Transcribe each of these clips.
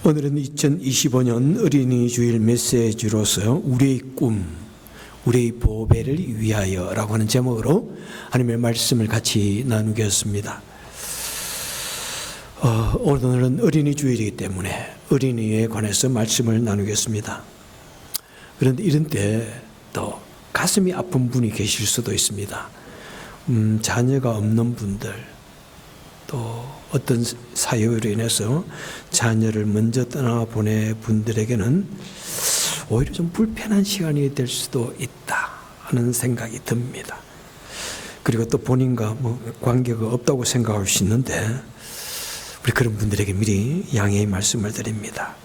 오늘은 2025년 어린이 주일 메시지로서 우리의 꿈, 우리의 보배를 위하여 라고 하는 제목으로 하나님의 말씀을 같이 나누겠습니다. 오늘은 어린이 주일이기 때문에 어린이에 관해서 말씀을 나누겠습니다. 그런데 이런 때 또 가슴이 아픈 분이 계실 수도 있습니다. 자녀가 없는 분들, 또 어떤 사유로 인해서 자녀를 먼저 떠나보내 분들에게는 오히려 좀 불편한 시간이 될 수도 있다 하는 생각이 듭니다. 그리고 또 본인과 관계가 없다고 생각할 수 있는데 우리 그런 분들에게 미리 양해의 말씀을 드립니다.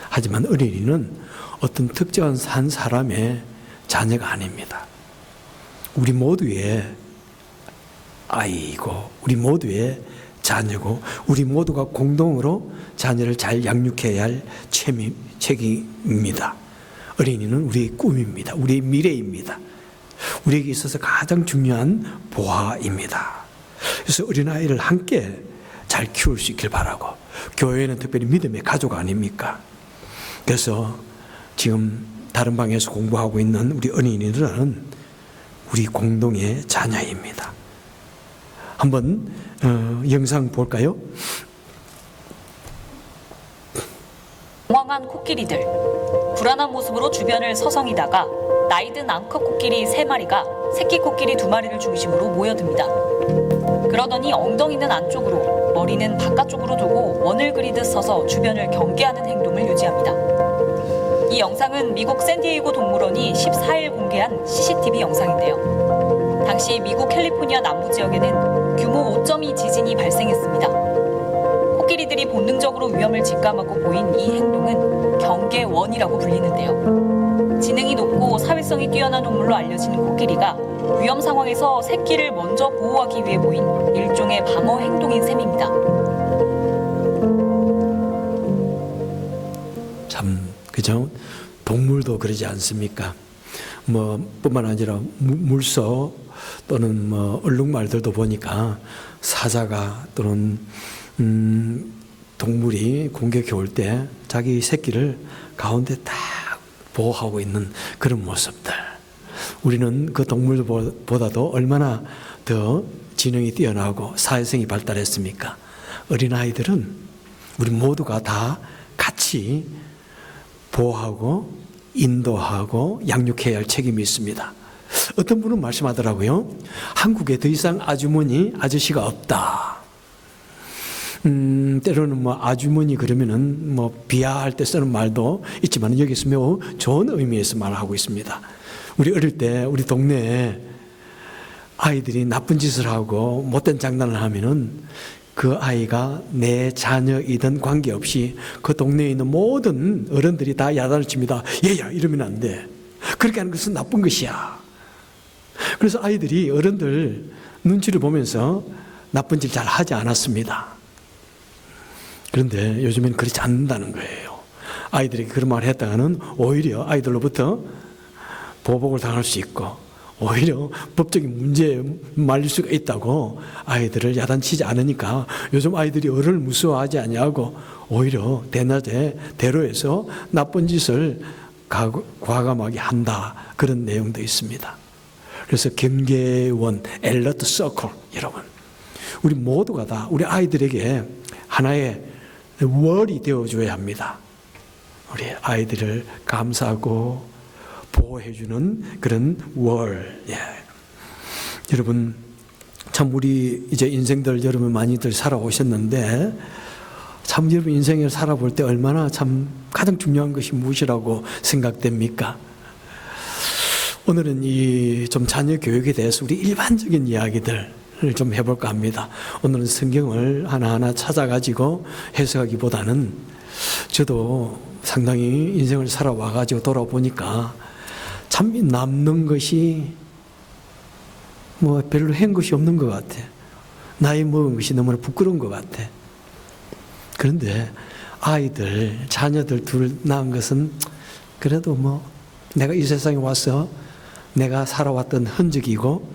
하지만 어린이는 어떤 특정한 한 사람의 자녀가 아닙니다. 우리 모두의 아이이고 우리 모두의 자녀고 우리 모두가 공동으로 자녀를 잘 양육해야 할 책임입니다. 어린이는 우리의 꿈입니다. 우리의 미래입니다. 우리에게 있어서 가장 중요한 보화입니다. 그래서 어린아이를 함께 잘 키울 수 있길 바라고, 교회는 특별히 믿음의 가족 아닙니까? 그래서 지금 다른 방에서 공부하고 있는 우리 어린이들은 우리 공동의 자녀입니다. 한번 영상 볼까요? 당황한 코끼리들. 불안한 모습으로 주변을 서성이다가 나이 든 암컷 코끼리 3마리가 새끼 코끼리 2마리를 중심으로 모여듭니다. 그러더니 엉덩이는 안쪽으로, 머리는 바깥쪽으로 두고 원을 그리듯 서서 주변을 경계하는 행동을 유지합니다. 이 영상은 미국 샌디에이고 동물원이 14일 공개한 CCTV 영상인데요. 당시 미국 캘리포니아 남부 지역에는 규모 5.2 지진이 발생했습니다. 코끼리들이 본능적으로 위험을 직감하고 보인 이 행동은 경계원이라고 불리는데요. 지능이 높고 사회성이 뛰어난 동물로 알려진 코끼리가 위험 상황에서 새끼를 먼저 보호하기 위해 보인 일종의 방어 행동인 셈입니다. 참, 그죠? 동물도 그러지 않습니까? 뿐만 아니라 물소 또는 얼룩말들도 보니까 사자가 또는 동물이 공격해 올 때 자기 새끼를 가운데 딱 보호하고 있는 그런 모습들. 우리는 그 동물보다도 얼마나 더 지능이 뛰어나고 사회성이 발달했습니까? 어린아이들은 우리 모두가 다 같이 보호하고 인도하고 양육해야 할 책임이 있습니다. 어떤 분은 말씀하더라고요. 한국에 더 이상 아주머니, 아저씨가 없다. 때로는 아주머니 그러면은 비하할 때 쓰는 말도 있지만 여기서 매우 좋은 의미에서 말하고 있습니다. 우리 어릴 때 우리 동네에 아이들이 나쁜 짓을 하고 못된 장난을 하면은 그 아이가 내 자녀이든 관계없이 그 동네에 있는 모든 어른들이 다 야단을 칩니다. 얘야, 이러면 안 돼. 그렇게 하는 것은 나쁜 것이야. 그래서 아이들이 어른들 눈치를 보면서 나쁜 짓 잘 하지 않았습니다. 그런데 요즘엔 그렇지 않는다는 거예요. 아이들에게 그런 말을 했다가는 오히려 아이들로부터 보복을 당할 수 있고 오히려 법적인 문제에 말릴 수가 있다고 아이들을 야단치지 않으니까 요즘 아이들이 어른을 무서워하지 아니하고 오히려 대낮에 대로에서 나쁜 짓을 과감하게 한다, 그런 내용도 있습니다. 그래서 경계원, 엘러트 서클, 여러분 우리 모두가 다 우리 아이들에게 하나의 월이 되어줘야 합니다. 우리 아이들을 감싸고 보호해주는 그런 월. 예. 여러분 참 우리 이제 인생들 여러분 많이들 살아오셨는데 참 여러분 인생을 살아볼 때 얼마나 참 가장 중요한 것이 무엇이라고 생각됩니까? 오늘은 이 좀 자녀 교육에 대해서 우리 일반적인 이야기들을 좀 해볼까 합니다. 오늘은 성경을 하나하나 찾아가지고 해석하기보다는 저도 상당히 인생을 살아와가지고 돌아보니까 참 남는 것이 별로 한 것이 없는 것 같아. 나이 먹은 것이 너무나 부끄러운 것 같아. 그런데 아이들, 자녀들 둘 낳은 것은 그래도 내가 이 세상에 와서 내가 살아왔던 흔적이고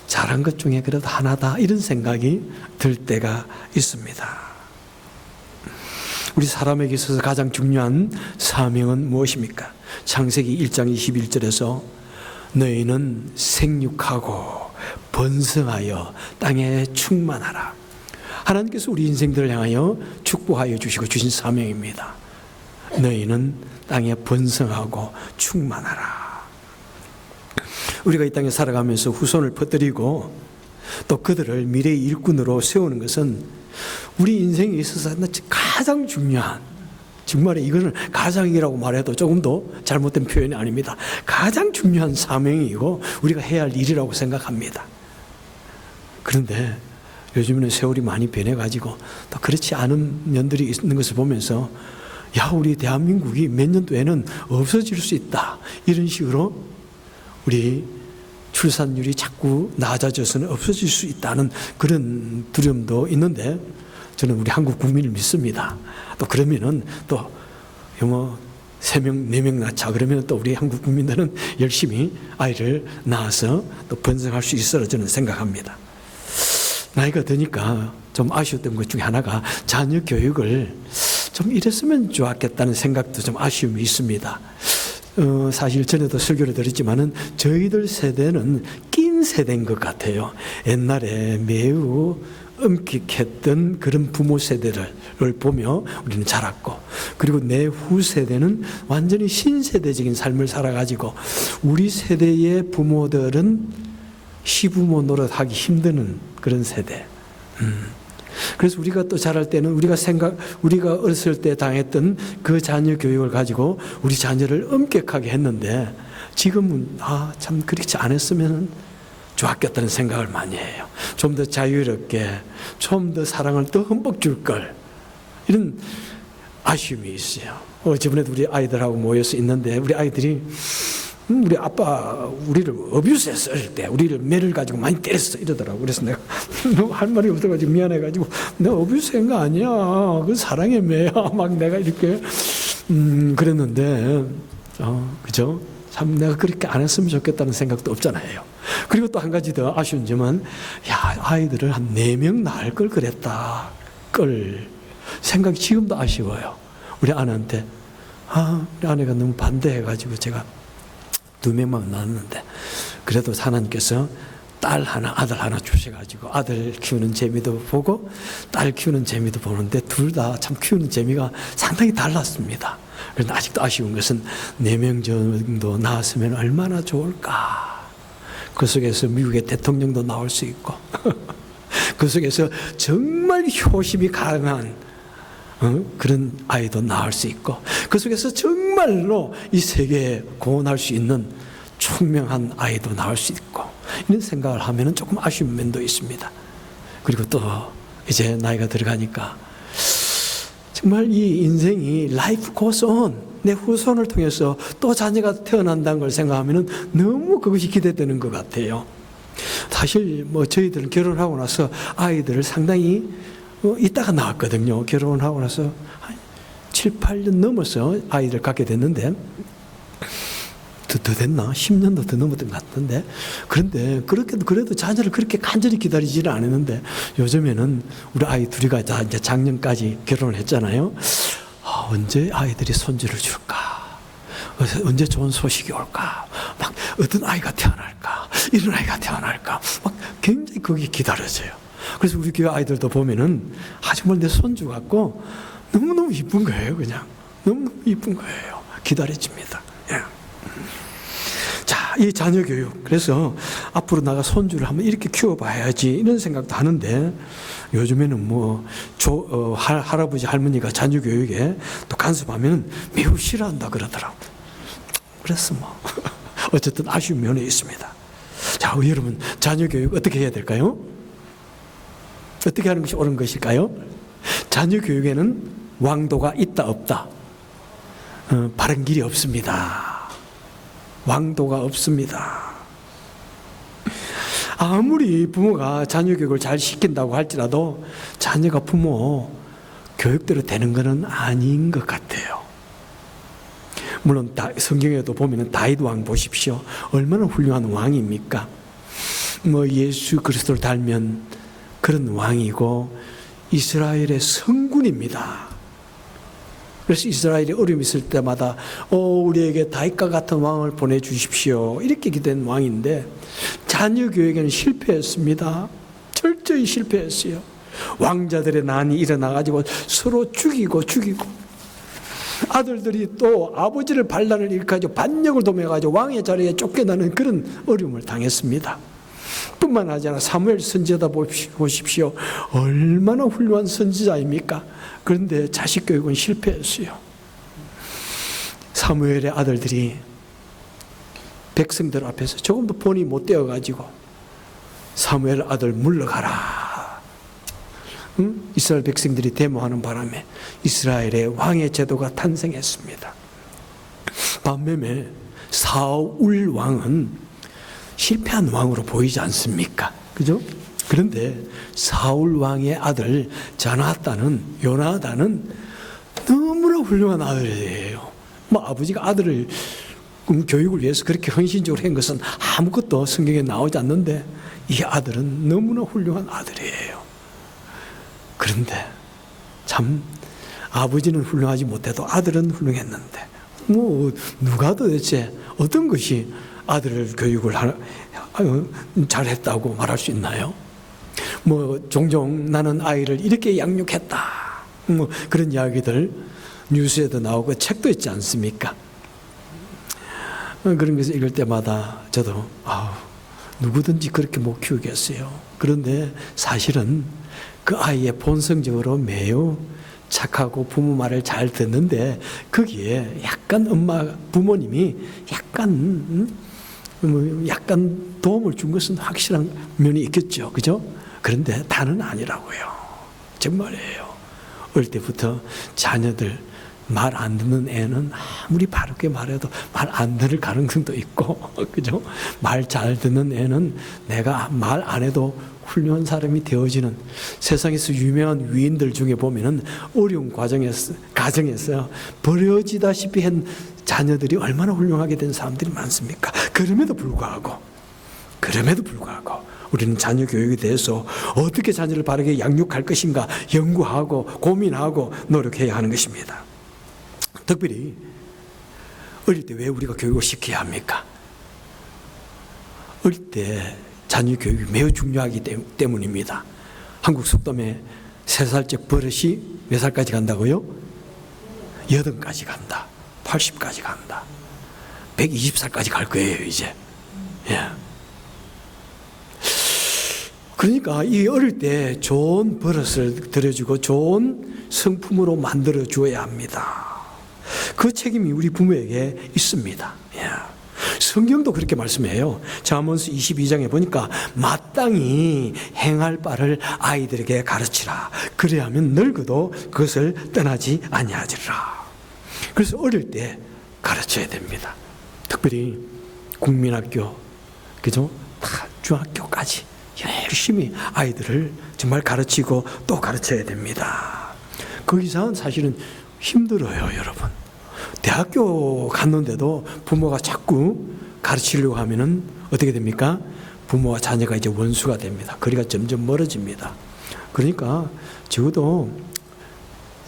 잘한 것 중에 그래도 하나다, 이런 생각이 들 때가 있습니다. 우리 사람에게 있어서 가장 중요한 사명은 무엇입니까? 창세기 1장 21절에서 너희는 생육하고 번성하여 땅에 충만하라. 하나님께서 우리 인생들을 향하여 축복하여 주시고 주신 사명입니다. 너희는 땅에 번성하고 충만하라. 우리가 이 땅에 살아가면서 후손을 퍼뜨리고 또 그들을 미래의 일꾼으로 세우는 것은 우리 인생에 있어서 가장 중요한, 정말 이거는 가장이라고 말해도 조금 더 잘못된 표현이 아닙니다. 가장 중요한 사명이고 우리가 해야 할 일이라고 생각합니다. 그런데 요즘에는 세월이 많이 변해가지고 또 그렇지 않은 면들이 있는 것을 보면서 야, 우리 대한민국이 몇 년도에는 없어질 수 있다, 이런 식으로 우리 출산율이 자꾸 낮아져서는 없어질 수 있다는 그런 두려움도 있는데 저는 우리 한국 국민을 믿습니다. 또 그러면은 또 영어 3명, 4명 낳자 그러면 또 우리 한국 국민들은 열심히 아이를 낳아서 또 번성할 수 있으라 저는 생각합니다. 나이가 드니까 좀 아쉬웠던 것 중에 하나가 자녀 교육을 좀 이랬으면 좋았겠다는 생각도 좀 아쉬움이 있습니다. 사실 전에도 설교를 드렸지만은 저희들 세대는 낀 세대인 것 같아요. 옛날에 매우 엄격했던 그런 부모 세대를 보며 우리는 자랐고, 그리고 내 후세대는 완전히 신세대적인 삶을 살아가지고 우리 세대의 부모들은 시부모 노릇하기 힘드는 그런 세대. 그래서 우리가 또 자랄 때는 우리가 어렸을 때 당했던 그 자녀 교육을 가지고 우리 자녀를 엄격하게 했는데 지금은 참 그렇지 않았으면 좋았겠다는 생각을 많이 해요. 좀 더 자유롭게, 좀 더 사랑을 더 흠뻑 줄 걸, 이런 아쉬움이 있어요. 저번에도 우리 아이들하고 모여서 있는데 우리 아이들이 우리 아빠 우리를 어뷰스했을 때 우리를 매를 가지고 많이 때렸어 이러더라고. 그래서 내가 너 할 말이 없어가지고 미안해가지고 내가 어뷰스한 거 아니야, 그 사랑의 매야 막 내가 이렇게 그랬는데 그죠? 참 내가 그렇게 안 했으면 좋겠다는 생각도 없잖아요. 그리고 또 한 가지 더 아쉬운 점은 아이들을 한 4명 낳을 걸 그랬다 걸 생각이 지금도 아쉬워요. 우리 아내한테 우리 아내가 너무 반대해가지고 제가 2명만 낳았는데 그래도 하나님께서 딸 하나 아들 하나 주셔가지고 아들 키우는 재미도 보고 딸 키우는 재미도 보는데 둘 다 참 키우는 재미가 상당히 달랐습니다. 그런데 아직도 아쉬운 것은 4명 정도 낳았으면 얼마나 좋을까. 그 속에서 미국의 대통령도 나올 수 있고 그 속에서 정말 효심이 강한 그런 아이도 낳을 수 있고 그 속에서 정말로 이 세계에 공헌할 수 있는 총명한 아이도 낳을 수 있고, 이런 생각을 하면 조금 아쉬운 면도 있습니다. 그리고 또 이제 나이가 들어가니까 정말 이 인생이 life goes on, 내 후손을 통해서 또 자녀가 태어난다는 걸 생각하면 너무 그것이 기대되는 것 같아요. 사실 저희들은 결혼하고 나서 아이들을 상당히 이따가 낳았거든요. 결혼하고 나서 한 7, 8년 넘어서 아이를 갖게 됐는데 더 됐나? 10년도 더 넘었던 것 같은데, 그런데 그래도 자녀를 그렇게 간절히 기다리지는 않았는데 요즘에는 우리 아이 둘이가 다 이제 작년까지 결혼을 했잖아요. 언제 아이들이 손주를 줄까? 언제 좋은 소식이 올까? 막 어떤 아이가 태어날까? 이런 아이가 태어날까? 막 굉장히 그게 기다려져요. 그래서 우리 교회 아이들도 보면은 정말 내 손주 같고 너무너무 이쁜 거예요. 그냥 너무너무 이쁜 거예요. 기다려집니다. 예. 자, 이 자녀 교육, 그래서 앞으로 나가 손주를 한번 이렇게 키워봐야지 이런 생각도 하는데 요즘에는 할아버지 할머니가 자녀 교육에 또 간섭하면 매우 싫어한다 그러더라고. 그래서 어쨌든 아쉬운 면이 있습니다. 자, 여러분, 자녀 교육 어떻게 해야 될까요? 어떻게 하는 것이 옳은 것일까요? 자녀 교육에는 왕도가 있다 없다, 바른 길이 없습니다. 왕도가 없습니다. 아무리 부모가 자녀 교육을 잘 시킨다고 할지라도 자녀가 부모 교육대로 되는 것은 아닌 것 같아요. 물론 성경에도 보면 다윗 왕 보십시오. 얼마나 훌륭한 왕입니까? 예수 그리스도를 닮은 그런 왕이고 이스라엘의 성군입니다. 그래서 이스라엘이 어려움이 있을 때마다 우리에게 다윗과 같은 왕을 보내주십시오 이렇게 기도한 왕인데 자녀 교육에는 실패했습니다. 철저히 실패했어요. 왕자들의 난이 일어나가지고 서로 죽이고 아들들이 또 아버지를 반란을 일으켜가지고 반역을 도매가지고 왕의 자리에 쫓겨나는 그런 어려움을 당했습니다. 뿐만 아니라 사무엘 선지자다 보십시오. 얼마나 훌륭한 선지자입니까? 그런데 자식 교육은 실패했어요. 사무엘의 아들들이 백성들 앞에서 조금도 본이 못 되어가지고 사무엘 아들 물러가라. 이스라엘 백성들이 데모하는 바람에 이스라엘의 왕의 제도가 탄생했습니다. 반면에 사울 왕은 실패한 왕으로 보이지 않습니까? 그죠? 그런데 사울 왕의 아들 요나단은 너무나 훌륭한 아들이에요. 아버지가 아들을 교육을 위해서 그렇게 헌신적으로 한 것은 아무것도 성경에 나오지 않는데 이 아들은 너무나 훌륭한 아들이에요. 그런데 참 아버지는 훌륭하지 못해도 아들은 훌륭했는데 누가 도대체 어떤 것이 아들을 교육을 잘했다고 말할 수 있나요? 종종 나는 아이를 이렇게 양육했다. 그런 이야기들 뉴스에도 나오고 책도 있지 않습니까? 그런 것을 읽을 때마다 저도 누구든지 그렇게 못 키우겠어요. 그런데 사실은 그 아이의 본성적으로 매우 착하고 부모 말을 잘 듣는데 거기에 약간 부모님이 약간 도움을 준 것은 확실한 면이 있겠죠. 그죠? 그런데 다는 아니라고요. 정말이에요. 어릴 때부터 자녀들 말 안 듣는 애는 아무리 바르게 말해도 말 안 들을 가능성도 있고, 그죠? 말 잘 듣는 애는 내가 말 안 해도 훌륭한 사람이 되어지는 세상에서 유명한 위인들 중에 보면은 어려운 가정에서 버려지다시피 한 자녀들이 얼마나 훌륭하게 된 사람들이 많습니까? 그럼에도 불구하고 우리는 자녀 교육에 대해서 어떻게 자녀를 바르게 양육할 것인가 연구하고 고민하고 노력해야 하는 것입니다. 특별히 어릴 때 왜 우리가 교육을 시켜야 합니까? 어릴 때 자녀 교육이 매우 중요하기 때문입니다. 한국 속담에 3살적 버릇이 몇 살까지 간다고요? 80까지 간다. 80까지 간다. 120살까지 갈 거예요, 이제. 예. 그러니까 이 어릴 때 좋은 버릇을 들여주고 좋은 성품으로 만들어 주어야 합니다. 그 책임이 우리 부모에게 있습니다. 예. 성경도 그렇게 말씀해요. 잠언서 22장에 보니까 마땅히 행할 바를 아이들에게 가르치라. 그래야면 늙어도 그것을 떠나지 아니하리라. 그래서 어릴 때 가르쳐야 됩니다. 특별히 국민학교, 그죠? 다 중학교까지 열심히 아이들을 정말 가르치고 또 가르쳐야 됩니다. 그 이상은 사실은 힘들어요, 여러분. 대학교 갔는데도 부모가 자꾸 가르치려고 하면은 어떻게 됩니까? 부모와 자녀가 이제 원수가 됩니다. 거리가 점점 멀어집니다. 그러니까 적어도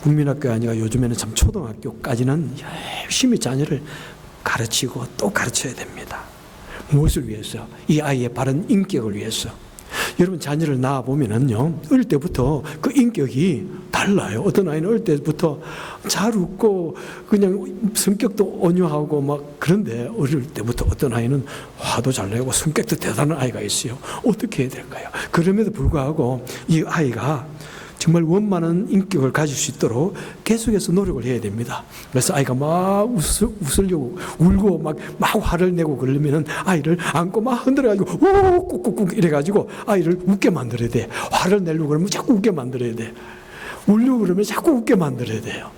국민학교 아니라 요즘에는 참 초등학교까지는 열심히 자녀를 가르치고 또 가르쳐야 됩니다. 무엇을 위해서? 이 아이의 바른 인격을 위해서. 여러분 자녀를 낳아보면은요, 어릴 때부터 그 인격이 달라요. 어떤 아이는 어릴 때부터 잘 웃고 그냥 성격도 온유하고 막 그런데 어릴 때부터 어떤 아이는 화도 잘 내고 성격도 대단한 아이가 있어요. 어떻게 해야 될까요? 그럼에도 불구하고 이 아이가 정말 원만한 인격을 가질 수 있도록 계속해서 노력을 해야 됩니다. 그래서 아이가 막 웃으려고 울고 막 화를 내고 그러면은 아이를 안고 막 흔들어가지고 꾹꾹꾹 이래가지고 아이를 웃게 만들어야 돼. 화를 내려고 그러면 자꾸 웃게 만들어야 돼. 울려고 그러면 자꾸 웃게 만들어야 돼요.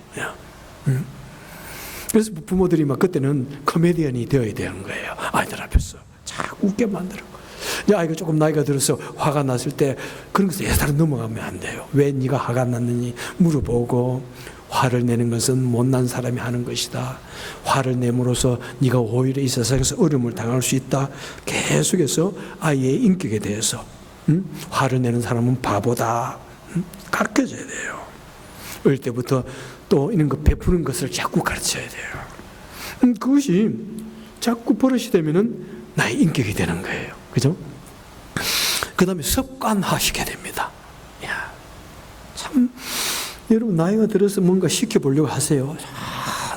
그래서 부모들이 막 그때는 코미디언이 되어야 되는 거예요. 아이들 앞에서 자꾸 웃게 만들고. 아이가 조금 나이가 들어서 화가 났을 때 그런 것을 예사로 넘어가면 안 돼요. 왜 네가 화가 났느니 물어보고, 화를 내는 것은 못난 사람이 하는 것이다. 화를 내므로써 네가 오히려 이 세상에서 어려움을 당할 수 있다. 계속해서 아이의 인격에 대해서 화를 내는 사람은 바보다. 가르쳐줘야 돼요. 어릴 때부터 또 이런 거 베푸는 것을 자꾸 가르쳐야 돼요. 그것이 자꾸 버릇이 되면은 나의 인격이 되는 거예요. 그죠? 그 다음에 습관화시켜야 됩니다. 야, 참, 여러분, 나이가 들어서 뭔가 시켜보려고 하세요.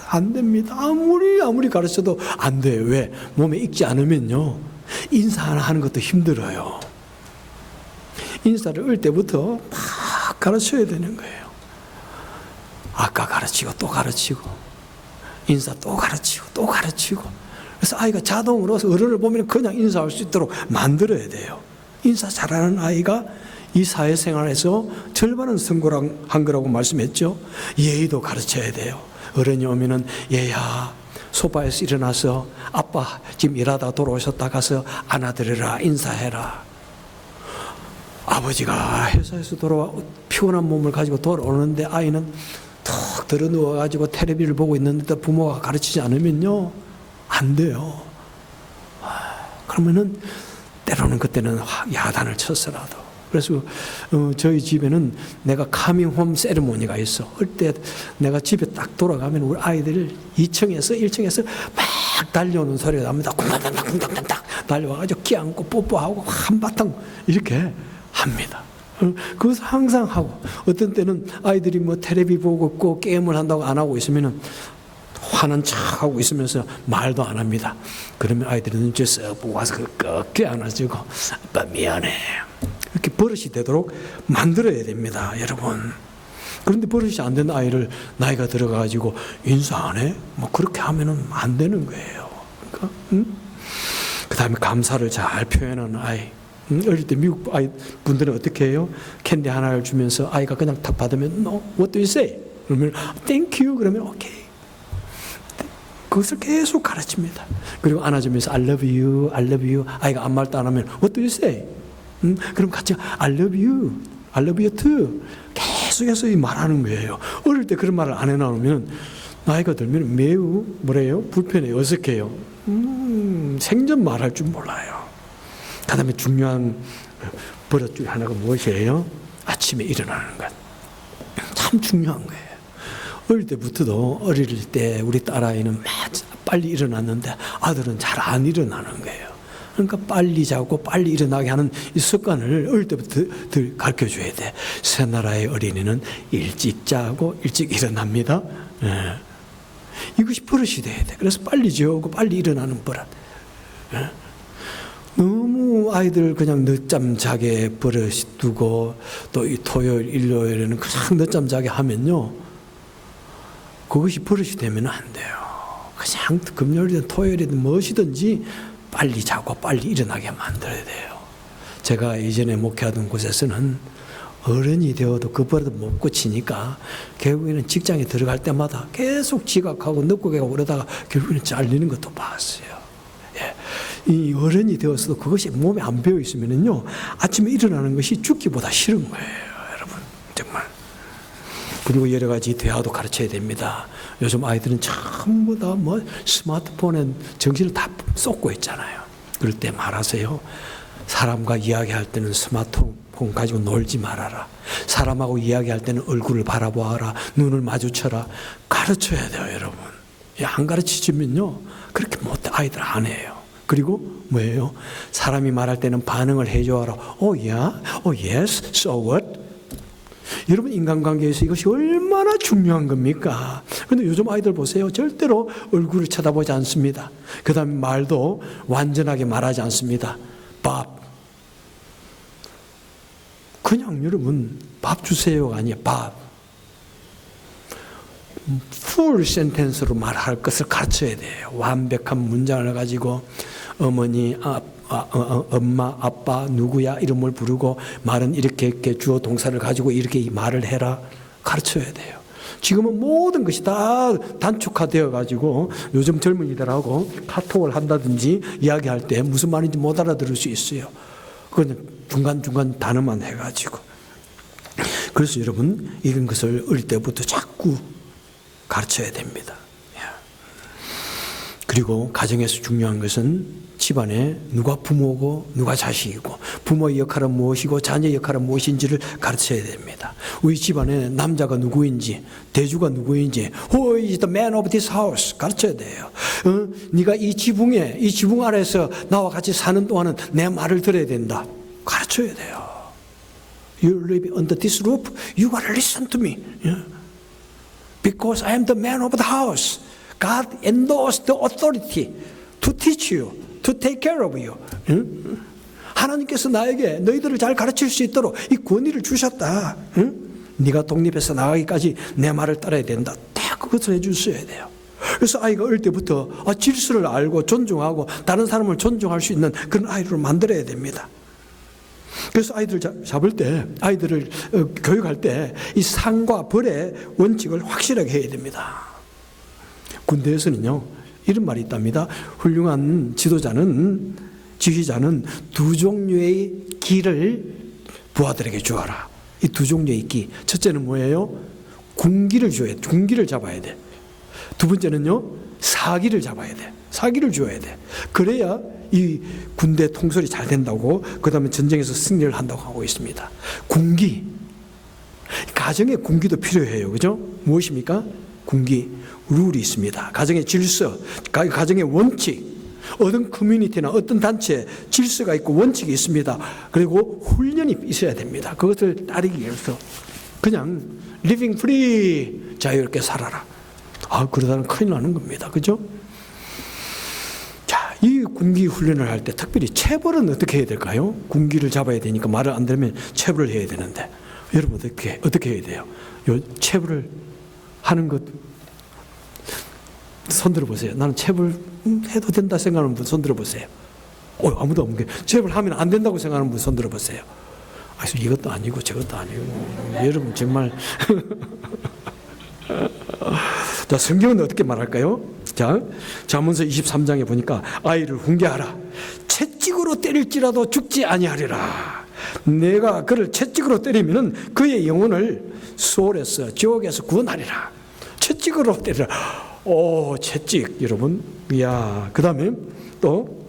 안 됩니다. 아무리 가르쳐도 안 돼요. 왜? 몸에 익지 않으면요, 인사 하나 하는 것도 힘들어요. 인사를 어릴 때부터 막 가르쳐야 되는 거예요. 아까 가르치고 또 가르치고, 인사 또 가르치고 또 가르치고. 그래서 아이가 자동으로 어른을 보면 그냥 인사할 수 있도록 만들어야 돼요. 인사 잘하는 아이가 이 사회생활에서 절반은 성공한 거라고 말씀했죠. 예의도 가르쳐야 돼요. 어른이 오면은, 얘야, 소파에서 일어나서 아빠 지금 일하다 돌아오셨다 가서 안아드려라, 인사해라. 아버지가 회사에서 돌아와 피곤한 몸을 가지고 돌아오는데 아이는 툭 들어 누워가지고 텔레비를 보고 있는데 부모가 가르치지 않으면요, 안 돼요. 그러면은 때로는 그때는 야단을 쳤어라도. 그래서 저희 집에는 내가 카밍홈 세리머니가 있어. 그때 내가 집에 딱 돌아가면 우리 아이들 2층에서 1층에서 막 달려오는 소리가 납니다. 쿵당당당당당당 달려와가지고 끼안고 뽀뽀하고 한바탕 이렇게 합니다. 그것을 항상 하고, 어떤 때는 아이들이 뭐 텔레비 보고 있고 게임을 한다고 안 하고 있으면은 화난 척하고 있으면서 말도 안 합니다. 그러면 아이들이 눈치 쓱 보고 와서 꺾게 안아주고, 아빠 미안해. 이렇게 버릇이 되도록 만들어야 됩니다, 여러분. 그런데 버릇이 안 된 아이를 나이가 들어가지고 인사 안 해? 뭐 그렇게 하면은 안 되는 거예요. 그러니까, 그 다음에 감사를 잘 표현하는 아이. 어릴 때 미국 아이 분들은 어떻게 해요? 캔디 하나를 주면서 아이가 그냥 탁 받으면 No, what do you say? 그러면 Thank you. 그러면 오케이. 그것을 계속 가르칩니다. 그리고 안아주면서 I love you, I love you. 아이가 아무 말도 안 하면 What do you say? 그럼 같이 I love you, I love you too. 계속해서 말하는 거예요. 어릴 때 그런 말을 안 해놓으면 나이가 들면 매우 뭐래요? 불편해요. 어색해요. 생전 말할 줄 몰라요. 그 다음에 중요한 버릇 중에 하나가 무엇이에요? 아침에 일어나는 것. 참 중요한 거예요. 어릴 때부터도 어릴 때 우리 딸아이는 빨리 일어났는데 아들은 잘 안 일어나는 거예요. 그러니까 빨리 자고 빨리 일어나게 하는 이 습관을 어릴 때부터 가르쳐줘야 돼. 새 나라의 어린이는 일찍 자고 일찍 일어납니다. 예. 이것이 버릇이 돼야 돼. 그래서 빨리 재우고 빨리 일어나는 버릇. 예. 너무 아이들 그냥 늦잠 자게 버릇이 두고 또 이 토요일, 일요일에는 그냥 늦잠 자게 하면요, 그것이 버릇이 되면 안 돼요. 그냥 금요일이든 토요일이든 무엇이든지 빨리 자고 빨리 일어나게 만들어야 돼요. 제가 이전에 목회하던 곳에서는 어른이 되어도 그 버릇을 못 고치니까 결국에는 직장에 들어갈 때마다 계속 지각하고 늦고 가고 그러다가 결국에는 잘리는 것도 봤어요. 예. 이 어른이 되었어도 그것이 몸에 안 배어 있으면요, 아침에 일어나는 것이 죽기보다 싫은 거예요, 여러분. 정말. 그리고 여러 가지 대화도 가르쳐야 됩니다. 요즘 아이들은 전부 다 뭐 스마트폰에 정신을 다 쏟고 있잖아요. 그럴 때 말하세요. 사람과 이야기할 때는 스마트폰 가지고 놀지 말아라. 사람하고 이야기할 때는 얼굴을 바라보아라. 눈을 마주쳐라. 가르쳐야 돼요, 여러분. 안 가르치시면요, 그렇게 못해. 아이들 안 해요. 그리고 뭐예요? 사람이 말할 때는 반응을 해줘라. Oh yeah, oh yes, so what? 여러분, 인간관계에서 이것이 얼마나 중요한 겁니까? 그런데 요즘 아이들 보세요. 절대로 얼굴을 쳐다보지 않습니다. 그 다음에 말도 완전하게 말하지 않습니다. 밥. 그냥 여러분, 밥 주세요가 아니에요. 밥. 풀 센텐스로 말할 것을 가르쳐야 돼요. 완벽한 문장을 가지고 어머니, 엄마, 아빠, 누구야 이름을 부르고 말은 이렇게 주어 동사를 가지고 이렇게 이 말을 해라. 가르쳐야 돼요. 지금은 모든 것이 다 단축화되어 가지고 요즘 젊은이들하고 카톡을 한다든지 이야기할 때 무슨 말인지 못 알아들을 수 있어요. 그냥 중간중간 단어만 해가지고. 그래서 여러분, 이런 것을 어릴 때부터 자꾸 가르쳐야 됩니다. 그리고 가정에서 중요한 것은 집안에 누가 부모고 누가 자식이고, 부모의 역할은 무엇이고 자녀의 역할은 무엇인지를 가르쳐야 됩니다. 우리 집안에 남자가 누구인지, 대주가 누구인지, Who is the man of this house? 가르쳐야 돼요. 네가 이 지붕 아래에서 나와 같이 사는 동안은 내 말을 들어야 된다. 가르쳐야 돼요. You live under this roof, you gotta listen to me. Because I am the man of the house. God endorsed the authority to teach you, to take care of you. 하나님께서 나에게 너희들을 잘 가르칠 수 있도록 이 권위를 주셨다. 네가 독립해서 나가기까지 내 말을 따라야 된다. 딱 그것을 해주셔야 돼요. 그래서 아이가 어릴 때부터 질서를 알고 존중하고 다른 사람을 존중할 수 있는 그런 아이를 만들어야 됩니다. 그래서 아이들 잡을 때, 아이들을 교육할 때 이 상과 벌의 원칙을 확실하게 해야 됩니다. 군대에서는요, 이런 말이 있답니다. 훌륭한 지도자는, 지휘자는 두 종류의 기를 부하들에게 주어라. 이 두 종류의 기. 첫째는 뭐예요? 군기를 줘야 돼. 군기를 잡아야 돼. 두 번째는요, 사기를 잡아야 돼. 사기를 줘야 돼. 그래야 이 군대 통솔이 잘 된다고, 그 다음에 전쟁에서 승리를 한다고 하고 있습니다. 군기. 가정의 군기도 필요해요. 그죠? 무엇입니까? 군기. 룰이 있습니다. 가정의 질서, 가정의 원칙. 어떤 커뮤니티나 어떤 단체에 질서가 있고 원칙이 있습니다. 그리고 훈련이 있어야 됩니다. 그것을 따르기 위해서 그냥 living free, 자유롭게 살아라. 그러다는 큰일 나는 겁니다. 그죠? 자, 이 군기 훈련을 할 때 특별히 체벌은 어떻게 해야 될까요? 군기를 잡아야 되니까 말을 안 들으면 체벌을 해야 되는데, 여러분 어떻게 해야 돼요? 요 체벌을 하는 것 손들어 보세요. 나는 체벌 해도 된다 생각하는 분 손들어 보세요. 아무도 없는 게, 체벌하면 안 된다고 생각하는 분 손들어 보세요. 이것도 아니고 저것도 아니고. 여러분 정말 자, 성경은 어떻게 말할까요? 자, 잠언서 23장에 보니까 아이를 훈계하라. 채찍으로 때릴지라도 죽지 아니하리라. 내가 그를 채찍으로 때리면은 그의 영혼을 수월에서 지옥에서 구원하리라. 채찍으로 때리라. 채찍, 여러분. 그 다음에 또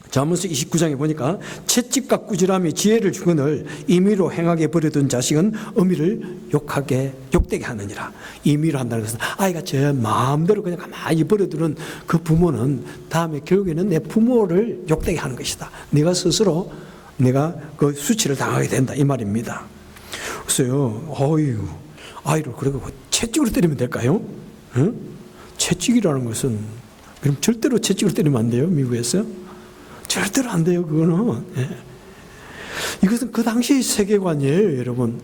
잠언서 29장에 보니까 채찍과 꾸지람이 지혜를 주거늘 임의로 행하게 버려둔 자식은 어미를 욕되게 하느니라. 임의로 한다는 것은 아이가 제 마음대로 그냥 가만히 버려두는 그 부모는 다음에 결국에는 내 부모를 욕되게 하는 것이다. 내가 스스로 내가 그 수치를 당하게 된다, 이 말입니다. 그래서요, 아이를 그러고 채찍으로 때리면 될까요? 채찍이라는 것은, 그럼 절대로 채찍으로 때리면 안 돼요, 미국에서. 절대로 안 돼요, 그거는. 이것은 그 당시의 세계관이에요, 여러분.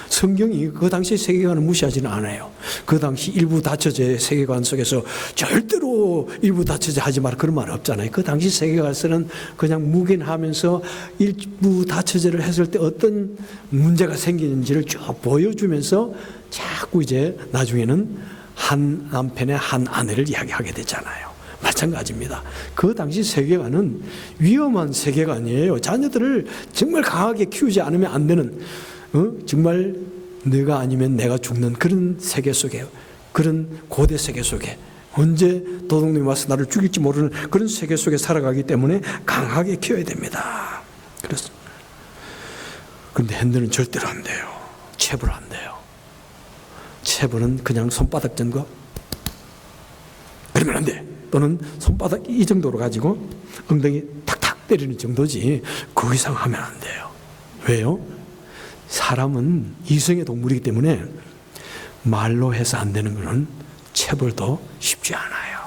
성경이 그 당시의 세계관을 무시하지는 않아요. 그 당시 일부 다처제 세계관 속에서 절대로 일부 다처제 하지 마라, 그런 말 없잖아요. 그 당시 세계관에서는 그냥 묵인하면서 일부 다처제를 했을 때 어떤 문제가 생기는지를 쭉 보여주면서 자꾸 이제 나중에는 한 남편의 한 아내를 이야기하게 되잖아요. 마찬가지입니다. 그 당시 세계관은 위험한 세계관이에요. 자녀들을 정말 강하게 키우지 않으면 안 되는, 정말 내가 아니면 내가 죽는 그런 세계 속에, 그런 고대 세계 속에, 언제 도둑놈이 와서 나를 죽일지 모르는 그런 세계 속에 살아가기 때문에 강하게 키워야 됩니다. 그런데 핸들은 절대로 안 돼요. 체벌 안 돼요. 체벌은 그냥 손바닥 전 거 그러면 안 돼. 또는 손바닥 이 정도로 가지고 엉덩이 탁탁 때리는 정도지 그 이상 하면 안 돼요. 왜요? 사람은 이성의 동물이기 때문에 말로 해서 안 되는 것은 체벌도 쉽지 않아요.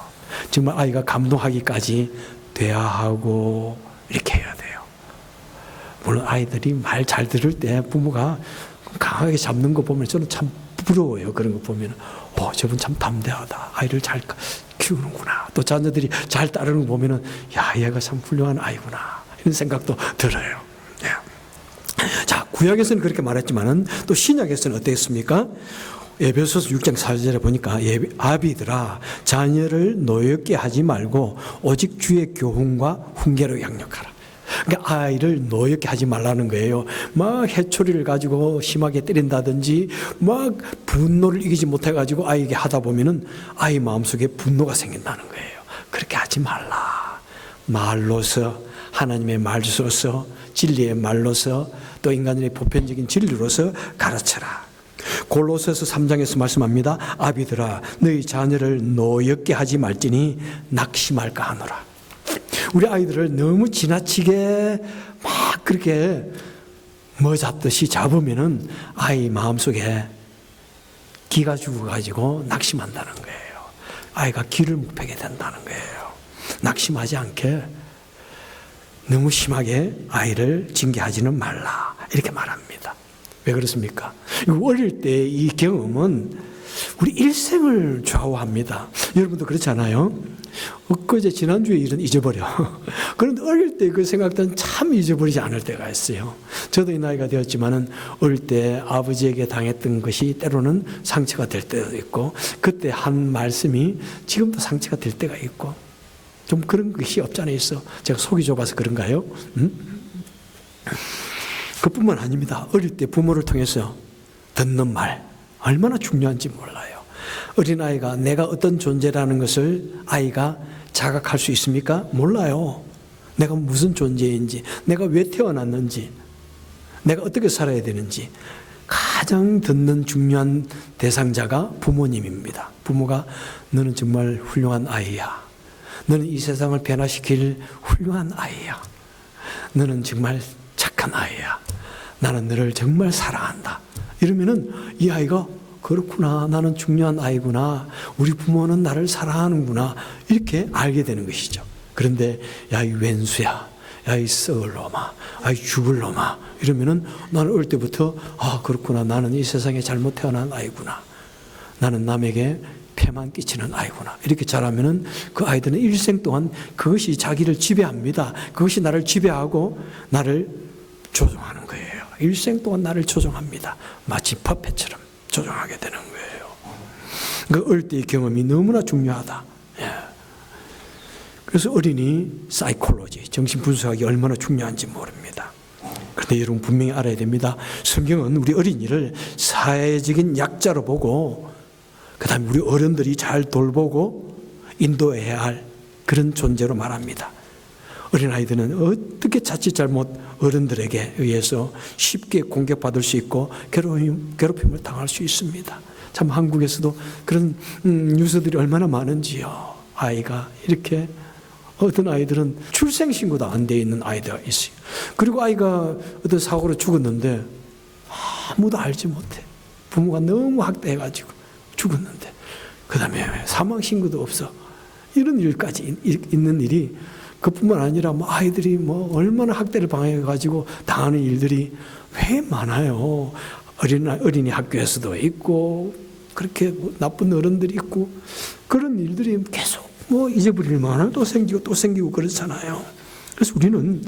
정말 아이가 감동하기까지 대화하고 이렇게 해야 돼요. 물론 아이들이 말 잘 들을 때 부모가 강하게 잡는 거 보면 저는 참 부러워요. 그런 거 보면 저분 참 담대하다. 아이를 잘 키우는구나. 또 자녀들이 잘 따르는 거 보면은 얘가 참 훌륭한 아이구나, 이런 생각도 들어요. 자, 구약에서는 그렇게 말했지만은 또 신약에서는 어땠습니까? 에베소서 6장 4절에 보니까 아비들아 자녀를 노엽게 하지 말고 오직 주의 교훈과 훈계로 양육하라. 그러니까 아이를 노엽게 하지 말라는 거예요. 막 해초리를 가지고 심하게 때린다든지 막 분노를 이기지 못해가지고 아이에게 하다 보면은 아이 마음속에 분노가 생긴다는 거예요. 그렇게 하지 말라. 말로서, 하나님의 말로서 진리의 말로서 또 인간의 보편적인 진리로서 가르쳐라. 골로새서 3장에서 말씀합니다. 아비들아 너희 자녀를 노엽게 하지 말지니 낙심할까 하노라. 우리 아이들을 너무 지나치게 막 그렇게 뭐 잡듯이 잡으면은 아이 마음속에 기가 죽어가지고 낙심한다는 거예요. 아이가 길을 못 펴게 된다는 거예요. 낙심하지 않게 너무 심하게 아이를 징계하지는 말라 이렇게 말합니다. 왜 그렇습니까? 어릴 때 이 경험은 우리 일생을 좌우합니다. 여러분도 그렇잖아요. 엊그제 지난주에 일은 잊어버려. 그런데 어릴 때 그 생각들은 참 잊어버리지 않을 때가 있어요. 저도 이 나이가 되었지만은 어릴 때 아버지에게 당했던 것이 때로는 상처가 될 때도 있고 그때 한 말씀이 지금도 상처가 될 때가 있고 좀 그런 것이 없지 않아 있어. 제가 속이 좁아서 그런가요? 그뿐만 아닙니다. 어릴 때 부모를 통해서 듣는 말 얼마나 중요한지 몰라요. 어린아이가 내가 어떤 존재라는 것을 아이가 자각할 수 있습니까? 몰라요. 내가 무슨 존재인지, 내가 왜 태어났는지, 내가 어떻게 살아야 되는지 가장 듣는 중요한 대상자가 부모님입니다. 부모가 너는 정말 훌륭한 아이야. 너는 이 세상을 변화시킬 훌륭한 아이야. 너는 정말 착한 아이야. 나는 너를 정말 사랑한다. 이러면은 이 아이가 그렇구나. 나는 중요한 아이구나. 우리 부모는 나를 사랑하는구나. 이렇게 알게 되는 것이죠. 그런데 야, 이 왼수야. 야, 이 썩을 놈아. 야, 이 죽을 놈아. 이러면은 나는 어릴 때부터 아, 그렇구나. 나는 이 세상에 잘못 태어난 아이구나. 나는 남에게 폐만 끼치는 아이구나. 이렇게 자라면은 그 아이들은 일생 동안 그것이 자기를 지배합니다. 그것이 나를 지배하고 나를 조종하는 거예요. 일생 동안 나를 조종합니다. 마치 퍼펫처럼 조종하게 되는 거예요. 그 어릴 때의 경험이 너무나 중요하다. 예. 그래서 어린이 사이콜로지, 정신분석학이 얼마나 중요한지 모릅니다. 그런데 여러분 분명히 알아야 됩니다. 성경은 우리 어린이를 사회적인 약자로 보고 그 다음에 우리 어른들이 잘 돌보고 인도해야 할 그런 존재로 말합니다. 어린아이들은 어떻게 자칫 잘못 어른들에게 의해서 쉽게 공격받을 수 있고 괴롭힘을 당할 수 있습니다. 참 한국에서도 그런 뉴스들이 얼마나 많은지요. 아이가 이렇게 어떤 아이들은 출생신고도 안 돼 있는 아이가 있어요. 그리고 아이가 어떤 사고로 죽었는데 아무도 알지 못해. 부모가 너무 학대해가지고 죽었는데 그 다음에 사망신고도 없어. 이런 일까지 있는 일이 그뿐만 아니라 뭐 아이들이 뭐 얼마나 학대를 당해가지고 당하는 일들이 왜 많아요. 어린이 학교에서도 있고 그렇게 뭐 나쁜 어른들이 있고 그런 일들이 계속 뭐 잊어버릴 만한 또 생기고 그렇잖아요. 그래서 우리는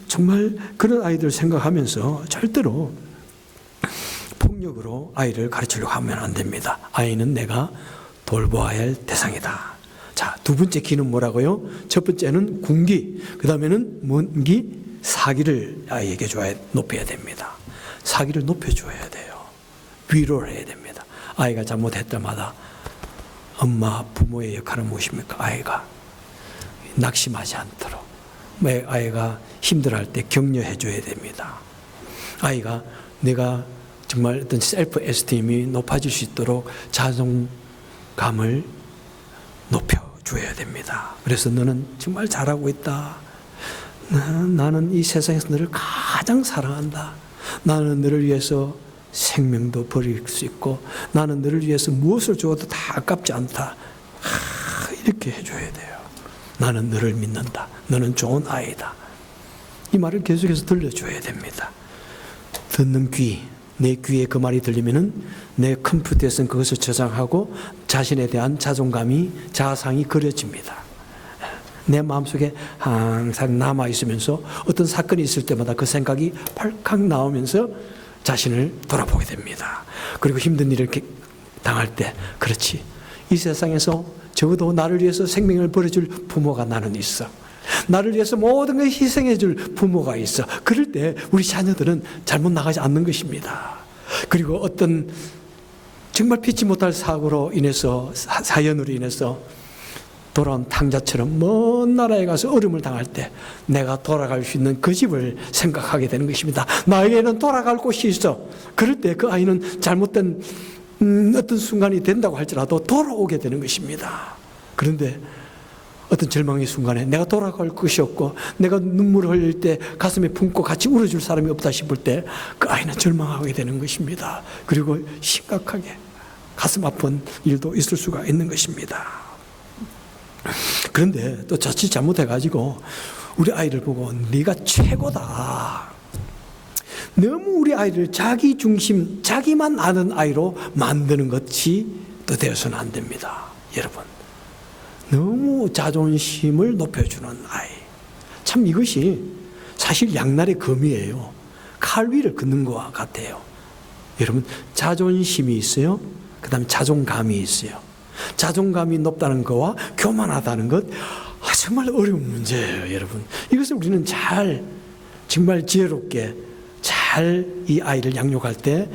정말 그런 아이들 생각하면서 절대로 폭력으로 아이를 가르치려고 하면 안 됩니다. 아이는 내가 돌보아야 할 대상이다. 자, 두 번째 기는 뭐라고요? 첫 번째는 군기, 그 다음에는 뭔기? 사기를 아이에게 높여야 됩니다. 사기를 높여줘야 돼요. 위로를 해야 됩니다. 아이가 잘못할 때마다 엄마, 부모의 역할은 무엇입니까? 아이가 낙심하지 않도록 아이가 힘들어할 때 격려해줘야 됩니다. 아이가 내가 정말 어떤 셀프 에스팀이 높아질 수 있도록 자존감을 높여줘야 됩니다. 그래서 너는 정말 잘하고 있다. 나는 이 세상에서 너를 가장 사랑한다. 나는 너를 위해서 생명도 버릴 수 있고 나는 너를 위해서 무엇을 줘도 다 아깝지 않다. 이렇게 해줘야 돼요. 나는 너를 믿는다. 너는 좋은 아이다. 이 말을 계속해서 들려줘야 됩니다. 듣는 귀, 내 귀에 그 말이 들리면은 내 컴퓨터에서는 그것을 저장하고 자신에 대한 자존감이 자상이 그려집니다. 내 마음속에 항상 남아있으면서 어떤 사건이 있을 때마다 그 생각이 팔칵 나오면서 자신을 돌아보게 됩니다. 그리고 힘든 일을 당할 때 그렇지. 이 세상에서 적어도 나를 위해서 생명을 버려줄 부모가 나는 있어. 나를 위해서 모든 걸 희생해줄 부모가 있어. 그럴 때 우리 자녀들은 잘못 나가지 않는 것입니다. 그리고 어떤 정말 피치 못할 사고로 인해서 사연으로 인해서 돌아온 탕자처럼 먼 나라에 가서 어려움을 당할 때 내가 돌아갈 수 있는 그 집을 생각하게 되는 것입니다. 나에게는 돌아갈 곳이 있어. 그럴 때 그 아이는 잘못된 어떤 순간이 된다고 할지라도 돌아오게 되는 것입니다. 그런데 어떤 절망의 순간에 내가 돌아갈 것이 없고 내가 눈물을 흘릴 때 가슴에 품고 같이 울어줄 사람이 없다 싶을 때 그 아이는 절망하게 되는 것입니다. 그리고 심각하게 가슴 아픈 일도 있을 수가 있는 것입니다. 그런데 또 자칫 잘못해가지고 우리 아이를 보고 네가 최고다, 너무 우리 아이를 자기 중심, 자기만 아는 아이로 만드는 것이 또 되어서는 안 됩니다. 여러분, 너무 자존심을 높여주는 아이, 참 이것이 사실 양날의 검이에요. 칼 위를 긋는 것과 같아요. 여러분, 자존심이 있어요. 그 다음에 자존감이 있어요. 자존감이 높다는 것과 교만하다는 것, 정말 어려운 문제예요. 여러분, 이것을 우리는 정말 지혜롭게 잘 이 아이를 양육할 때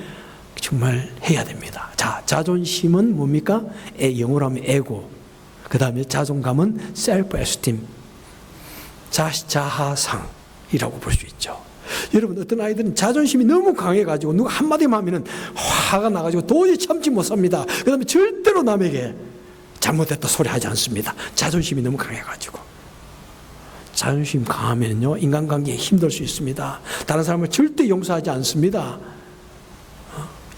정말 해야 됩니다. 자존심은 뭡니까? 영어로 하면 에고, 그 다음에 자존감은 self-esteem, 자하상이라고 볼 수 있죠. 여러분, 어떤 아이들은 자존심이 너무 강해가지고 누가 한마디만 하면 화가 나가지고 도저히 참지 못합니다. 그 다음에 절대로 남에게 잘못했다 소리 하지 않습니다. 자존심이 너무 강해가지고. 자존심 강하면요, 인간관계에 힘들 수 있습니다. 다른 사람을 절대 용서하지 않습니다.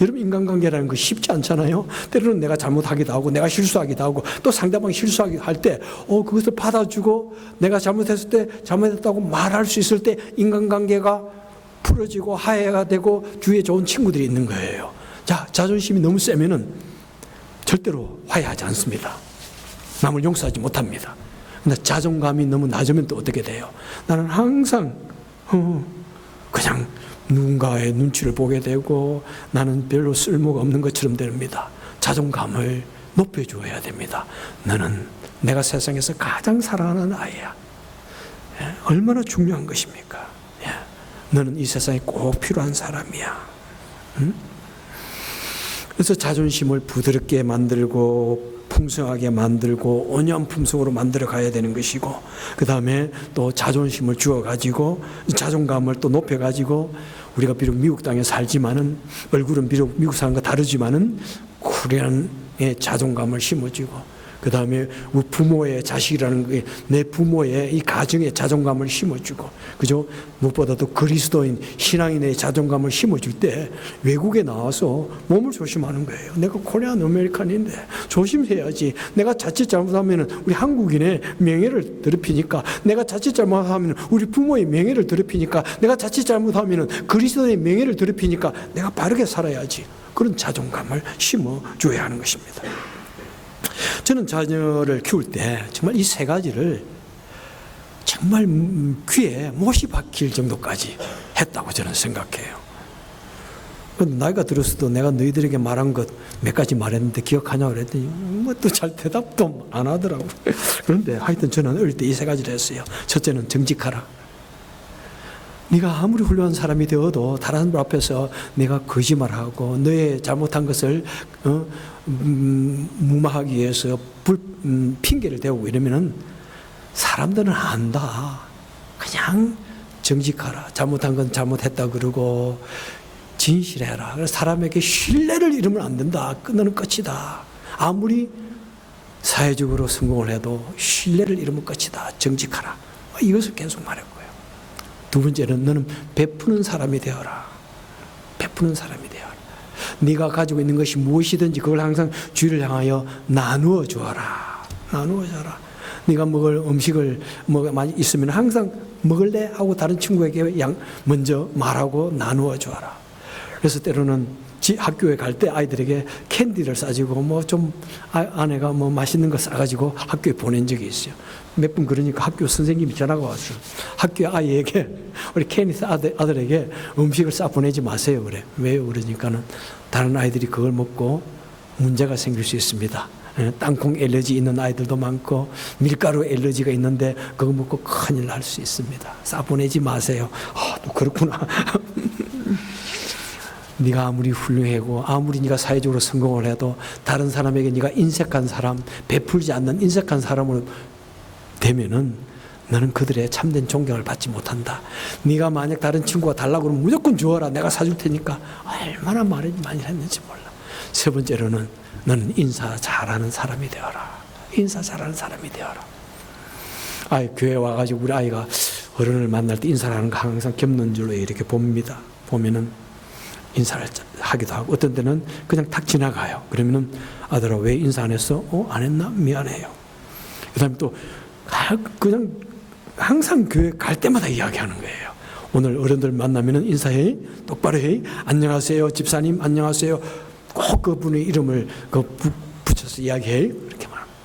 여러분, 인간관계라는 거 쉽지 않잖아요. 때로는 내가 잘못하기도 하고 내가 실수하기도 하고 또 상대방이 실수하기도 할 때 그것을 받아주고 내가 잘못했을 때 잘못했다고 말할 수 있을 때 인간관계가 풀어지고 화해가 되고 주위에 좋은 친구들이 있는 거예요. 자존심이 너무 세면은 절대로 화해하지 않습니다. 남을 용서하지 못합니다. 근데 자존감이 너무 낮으면 또 어떻게 돼요? 나는 항상 그냥 누군가의 눈치를 보게 되고 나는 별로 쓸모가 없는 것처럼 됩니다. 자존감을 높여줘야 됩니다. 너는 내가 세상에서 가장 사랑하는 아이야. 얼마나 중요한 것입니까? 너는 이 세상에 꼭 필요한 사람이야. 그래서 자존심을 부드럽게 만들고 풍성하게 만들고 온연품성으로 만들어 가야 되는 것이고, 그 다음에 또 자존심을 주어가지고 자존감을 또 높여가지고 우리가 비록 미국 땅에 살지만은 얼굴은 비록 미국 사람과 다르지만은 코리안의 자존감을 심어주고, 그 다음에 우리 부모의 자식이라는 게 내 부모의 이 가정의 자존감을 심어주고, 그죠? 무엇보다도 그리스도인 신앙인의 자존감을 심어줄 때 외국에 나와서 몸을 조심하는 거예요. 내가 코리안 아메리칸인데 조심해야지. 내가 자칫 잘못하면 우리 한국인의 명예를 더럽히니까, 내가 자칫 잘못하면 우리 부모의 명예를 더럽히니까, 내가 자칫 잘못하면 그리스도의 명예를 더럽히니까 내가 바르게 살아야지. 그런 자존감을 심어줘야 하는 것입니다. 저는 자녀를 키울 때 정말 이 세 가지를 정말 귀에 못이 박힐 정도까지 했다고 저는 생각해요. 나이가 들었어도 내가 너희들에게 말한 것 몇 가지 말했는데 기억하냐고 그랬더니 또 잘 대답도 안 하더라고요. 그런데 하여튼 저는 어릴 때 이 세 가지를 했어요. 첫째는 정직하라. 네가 아무리 훌륭한 사람이 되어도 다른 사람들 앞에서 내가 거짓말하고 너의 잘못한 것을 무마하기 위해서 핑계를 대고 이러면은 사람들은 안다. 그냥 정직하라. 잘못한 건 잘못했다 그러고 진실해라. 그래서 사람에게 신뢰를 잃으면 안 된다. 너는 끝이다. 아무리 사회적으로 성공을 해도 신뢰를 잃으면 끝이다. 정직하라. 이것을 계속 말했고요. 두 번째는 너는 베푸는 사람이 되어라. 베푸는 사람이 되어라. 네가 가지고 있는 것이 무엇이든지 그걸 항상 주위를 향하여 나누어 주어라. 나누어 줘라. 네가 먹을 음식을 많이 있으면 항상 먹을래? 하고 다른 친구에게 먼저 말하고 나누어 주어라. 그래서 때로는 학교에 갈 때 아이들에게 캔디를 싸주고 아내가 맛있는 거 싸가지고 학교에 보낸 적이 있어요. 몇 분 그러니까 학교 선생님이 전화가 왔어요. 학교 아이에게, 우리 케니스 아들에게 음식을 싸 보내지 마세요. 그래. 왜요? 그러니까는 다른 아이들이 그걸 먹고 문제가 생길 수 있습니다. 땅콩 알러지 있는 아이들도 많고 밀가루 알러지가 있는데 그거 먹고 큰일 날 수 있습니다. 싸 보내지 마세요. 또 그렇구나. 네가 아무리 훌륭하고 아무리 네가 사회적으로 성공을 해도 다른 사람에게 네가 인색한 사람, 베풀지 않는 인색한 사람으로 되면은 너는 그들의 참된 존경을 받지 못한다. 네가 만약 다른 친구가 달라고 그러면 무조건 주어라. 내가 사줄 테니까. 얼마나 말을 많이 했는지 몰라. 세 번째로는 너는 인사 잘하는 사람이 되어라. 인사 잘하는 사람이 되어라. 교회 와가지고 우리 아이가 어른을 만날 때 인사를 하는 거 항상 겪는 줄로 이렇게 봅니다. 보면은 인사를 하기도 하고 어떤 때는 그냥 탁 지나가요. 그러면은 아들아 왜 인사 안 했어? 안 했나? 미안해요. 그 다음에 또 그냥 항상 교회 갈 때마다 이야기하는 거예요. 오늘 어른들 만나면은 인사해, 똑바로 해, 안녕하세요 집사님 안녕하세요. 꼭 그분의 이름을 붙여서 이야기해 이렇게 말합니다.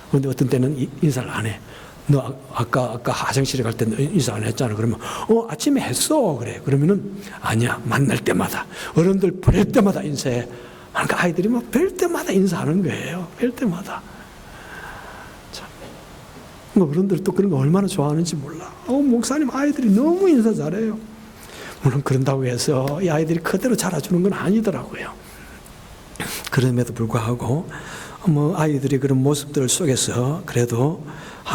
그런데 어떤 때는 인사를 안 해. 너 아까 화장실에 갈 때 인사 안 했잖아. 그러면 아침에 했어 그래. 그러면은 아니야 만날 때마다 어른들 뵐 때마다 인사해. 그러니까 아이들이 막 뵐 때마다 인사하는 거예요. 뵐 때마다. 참, 어른들 또 그런 거 얼마나 좋아하는지 몰라. 목사님 아이들이 너무 인사 잘해요. 물론 그런다고 해서 이 아이들이 그대로 자라주는 건 아니더라고요. 그럼에도 불구하고 아이들이 그런 모습들 속에서 그래도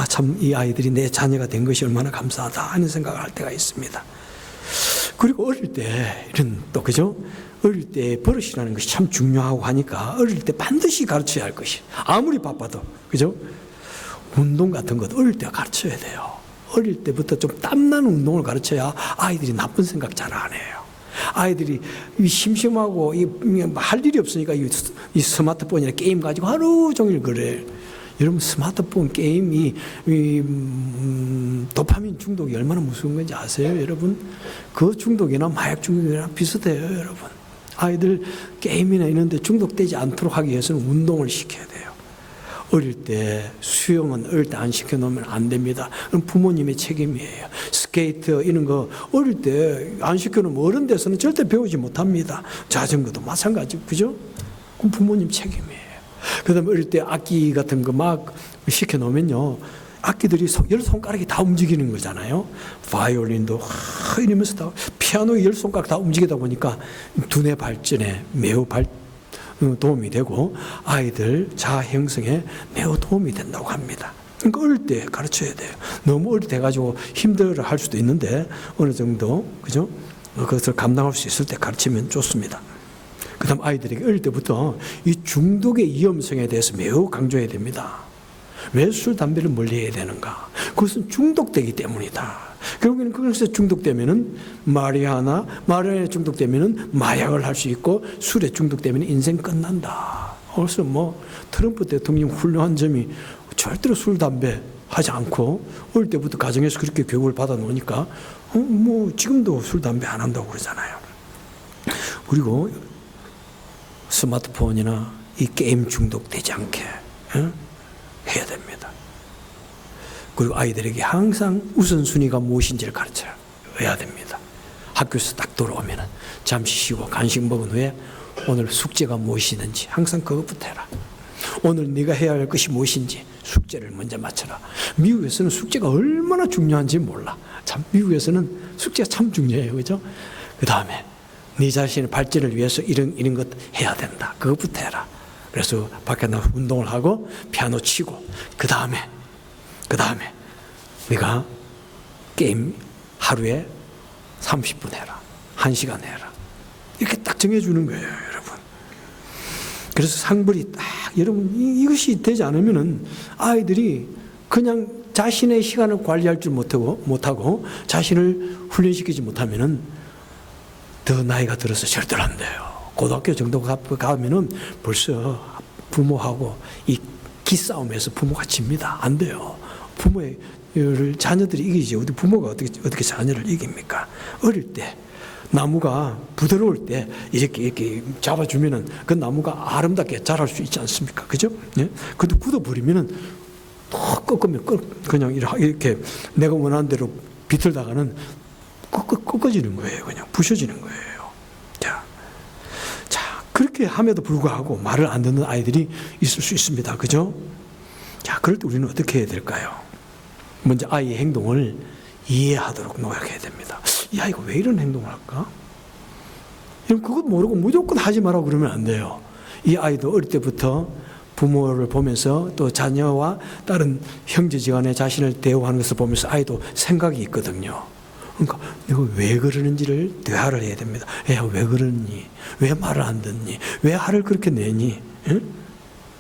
참 이 아이들이 내 자녀가 된 것이 얼마나 감사하다 하는 생각을 할 때가 있습니다. 그리고 어릴 때 이런 또 그죠? 어릴 때 버릇이라는 것이 참 중요하고 하니까 어릴 때 반드시 가르쳐야 할 것이 아무리 바빠도 그죠? 운동 같은 것도 어릴 때 가르쳐야 돼요. 어릴 때부터 좀 땀나는 운동을 가르쳐야 아이들이 나쁜 생각 잘 안 해요. 아이들이 심심하고 할 일이 없으니까 이 스마트폰이나 게임 가지고 하루 종일 그래. 여러분 스마트폰 게임이 도파민 중독이 얼마나 무서운 건지 아세요? 여러분 그 중독이나 마약 중독이나 비슷해요. 여러분 아이들 게임이나 이런 데 중독되지 않도록 하기 위해서는 운동을 시켜야 돼요. 어릴 때 수영은 어릴 때 안 시켜놓으면 안 됩니다. 그럼 부모님의 책임이에요. 스케이트 이런 거 어릴 때 안 시켜놓으면 어른 돼서는 절대 배우지 못합니다. 자전거도 마찬가지 그죠? 그럼 부모님 책임이에요. 그 다음에 어릴 때 악기 같은 거 막 시켜놓으면요 악기들이 열 손가락이 다 움직이는 거잖아요. 바이올린도 이러면서 다 피아노 열 손가락 다 움직이다 보니까 두뇌 발전에 매우 도움이 되고 아이들 자아 형성에 매우 도움이 된다고 합니다. 그러니까 어릴 때 가르쳐야 돼요. 너무 어릴 때 가지고 힘들어 할 수도 있는데 어느 정도 그죠? 그것을 감당할 수 있을 때 가르치면 좋습니다. 그 다음 아이들에게 어릴 때부터 이 중독의 위험성에 대해서 매우 강조해야 됩니다. 왜 술, 담배를 멀리 해야 되는가? 그것은 중독되기 때문이다. 결국에는 그것에 중독되면은 마리아나에 중독되면은 마약을 할 수 있고 술에 중독되면 인생 끝난다. 그래서 트럼프 대통령 훌륭한 점이 절대로 술, 담배 하지 않고 어릴 때부터 가정에서 그렇게 교육을 받아 놓으니까 지금도 술, 담배 안 한다고 그러잖아요. 그리고 스마트폰이나 이 게임 중독되지 않게 해야 됩니다. 그리고 아이들에게 항상 우선순위가 무엇인지를 가르쳐야 됩니다. 학교에서 딱 돌아오면 잠시 쉬고 간식 먹은 후에 오늘 숙제가 무엇이든지 항상 그것부터 해라. 오늘 네가 해야 할 것이 무엇인지 숙제를 먼저 맞춰라. 미국에서는 숙제가 얼마나 중요한지 몰라. 참 미국에서는 숙제가 참 중요해요. 그죠? 그 다음에 네 자신의 발전을 위해서 이런 것 해야 된다. 그것부터 해라. 그래서 밖에 나가서 운동을 하고 피아노 치고 그 다음에 네가 게임 하루에 30분 해라. 1시간 해라. 이렇게 딱 정해주는 거예요. 여러분. 그래서 상벌이 딱 여러분 이것이 되지 않으면은 아이들이 그냥 자신의 시간을 관리할 줄 못하고 자신을 훈련시키지 못하면은 더 나이가 들어서 절대로 안 돼요. 고등학교 정도 가면은 벌써 부모하고 이 기싸움에서 부모가 집니다. 안 돼요. 부모의 자녀들이 이기지 어디 부모가 어떻게 자녀를 이깁니까? 어릴 때 나무가 부드러울 때 이렇게 잡아주면은 그 나무가 아름답게 자랄 수 있지 않습니까? 그죠? 예? 근데 굳어버리면은 또 꺾으면 그냥 이렇게 내가 원하는 대로 비틀다가는 꺾어지는 거예요. 그냥 부셔지는 거예요. 자, 그렇게 함에도 불구하고 말을 안 듣는 아이들이 있을 수 있습니다. 그죠? 자, 그럴 때 우리는 어떻게 해야 될까요? 먼저 아이의 행동을 이해하도록 노력해야 됩니다. 이 아이가 왜 이런 행동을 할까? 여러분 그것 모르고 무조건 하지 마라고 그러면 안 돼요. 이 아이도 어릴 때부터 부모를 보면서 또 자녀와 다른 형제지간에 자신을 대우하는 것을 보면서 아이도 생각이 있거든요. 그러니까 내가 왜 그러는지를 대화를 해야 됩니다. 야, 왜 그러니? 왜 말을 안 듣니? 왜 화를 그렇게 내니? 응?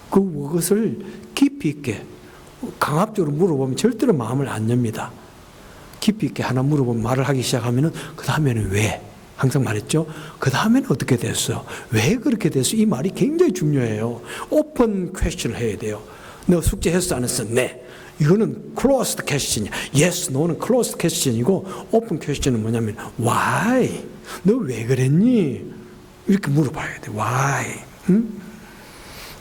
그것을 깊이 있게 강압적으로 물어보면 절대로 마음을 안 엽니다. 깊이 있게 하나 물어보면 말을 하기 시작하면은 그 다음에는 왜? 항상 말했죠. 그 다음에는 어떻게 됐어? 왜 그렇게 됐어? 이 말이 굉장히 중요해요. 오픈 퀘스천을 해야 돼요. 너 숙제 했어 안 했어? 네. 이거는 closed question이야. Yes, no는 closed question이고 open question은 뭐냐면 why? 너 왜 그랬니? 이렇게 물어봐야 돼. Why? 응?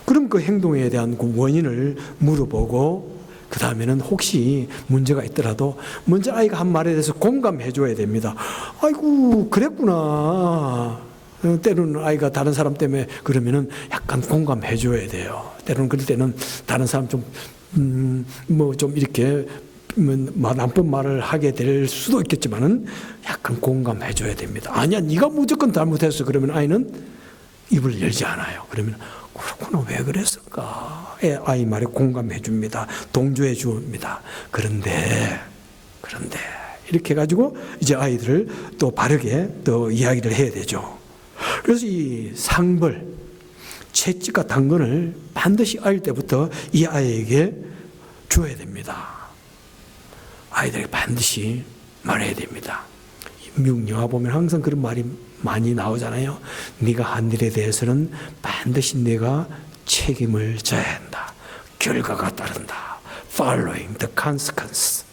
그럼 그 행동에 대한 그 원인을 물어보고 그 다음에는 혹시 문제가 있더라도 먼저 아이가 한 말에 대해서 공감해 줘야 됩니다. 아이고 그랬구나. 때로는 아이가 다른 사람 때문에 그러면은 약간 공감해 줘야 돼요. 때로는 그럴 때는 다른 사람 좀 이렇게 나쁜 말을 하게 될 수도 있겠지만은 약간 공감해 줘야 됩니다. 아니야, 네가 무조건 잘못했어. 그러면 아이는 입을 열지 않아요. 그러면 그렇구나, 왜 그랬을까? 아이 말에 공감해 줍니다. 동조해 줍니다. 그런데 이렇게 해가지고 이제 아이들을 또 바르게 또 이야기를 해야 되죠. 그래서 이 상벌, 채찍과 당근을 반드시 어릴 때부터 이 아이에게 줘야 됩니다. 아이들에게 반드시 말해야 됩니다. 미국 영화 보면 항상 그런 말이 많이 나오잖아요. 네가 한 일에 대해서는 반드시 네가 책임을 져야 한다. 결과가 따른다. Following the consequence.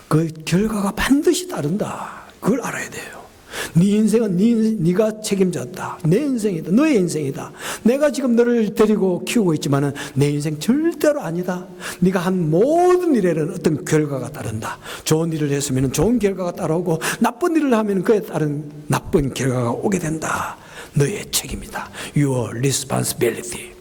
그 결과가 반드시 따른다. 그걸 알아야 돼요. 네 인생은 네가 책임졌다. 내 인생이다. 너의 인생이다. 내가 지금 너를 데리고 키우고 있지만은 내 인생 절대로 아니다. 네가 한 모든 일에는 어떤 결과가 따른다. 좋은 일을 했으면 좋은 결과가 따라오고 나쁜 일을 하면 그에 따른 나쁜 결과가 오게 된다. 너의 책임이다. Your responsibility.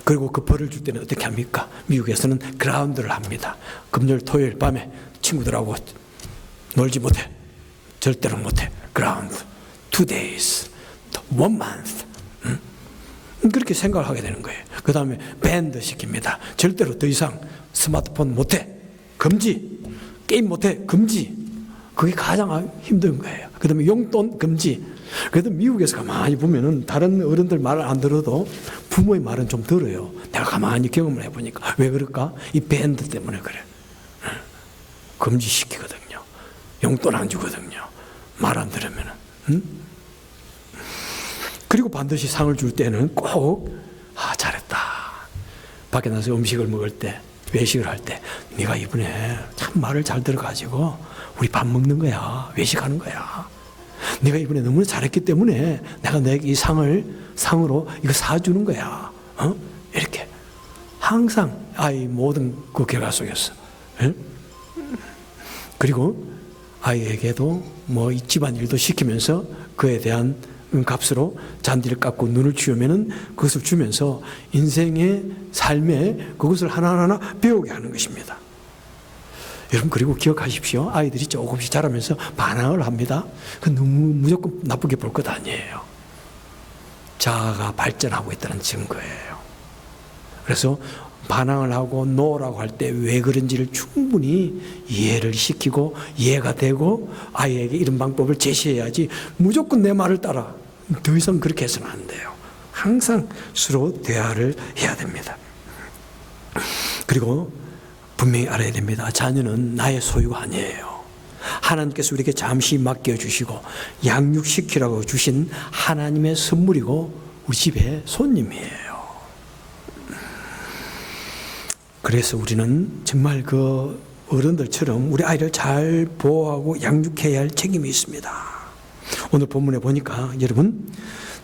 그리고 그 벌을 줄 때는 어떻게 합니까? 미국에서는 그라운드를 합니다. 금요일 토요일 밤에 친구들하고 놀지 못해. 절대로 못해. 그라운드. 2 days. 1 month. 그렇게 생각을 하게 되는 거예요. 그 다음에 밴드 시킵니다. 절대로 더 이상 스마트폰 못해. 금지. 게임 못해. 금지. 그게 가장 힘든 거예요. 그 다음에 용돈 금지. 그래도 미국에서 가만히 보면은 다른 어른들 말을 안 들어도 부모의 말은 좀 들어요. 내가 가만히 경험을 해보니까. 왜 그럴까? 이 밴드 때문에 그래. 금지시키거든요. 용돈 안 주거든요. 말 안 들으면은. 그리고 반드시 상을 줄 때는 꼭 잘했다. 밖에 나서 음식을 먹을 때, 외식을 할 때 네가 이번에 참 말을 잘 들어가지고 우리 밥 먹는 거야. 외식하는 거야. 네가 이번에 너무 잘했기 때문에 내가 너에게 이 상으로 이거 사주는 거야. 이렇게 항상 아이 모든 그 결과 속에서. 그리고 아이에게도 이 집안일도 시키면서 그에 대한 값으로 잔디를 깎고 눈을 치우면은 그것을 주면서 인생의 삶에 그것을 하나하나 배우게 하는 것입니다. 여러분, 그리고 기억하십시오. 아이들이 조금씩 자라면서 반항을 합니다. 그 너무 무조건 나쁘게 볼 것 아니에요. 자아가 발전하고 있다는 증거예요. 그래서 반항을 하고 노라고 할 때 왜 그런지를 충분히 이해를 시키고 이해가 되고 아이에게 이런 방법을 제시해야지 무조건 내 말을 따라. 더 이상 그렇게 해서는 안 돼요. 항상 서로 대화를 해야 됩니다. 그리고 분명히 알아야 됩니다. 자녀는 나의 소유가 아니에요. 하나님께서 우리에게 잠시 맡겨주시고 양육시키라고 주신 하나님의 선물이고 우리 집의 손님이에요. 그래서 우리는 정말 그 어른들처럼 우리 아이를 잘 보호하고 양육해야 할 책임이 있습니다. 오늘 본문에 보니까 여러분,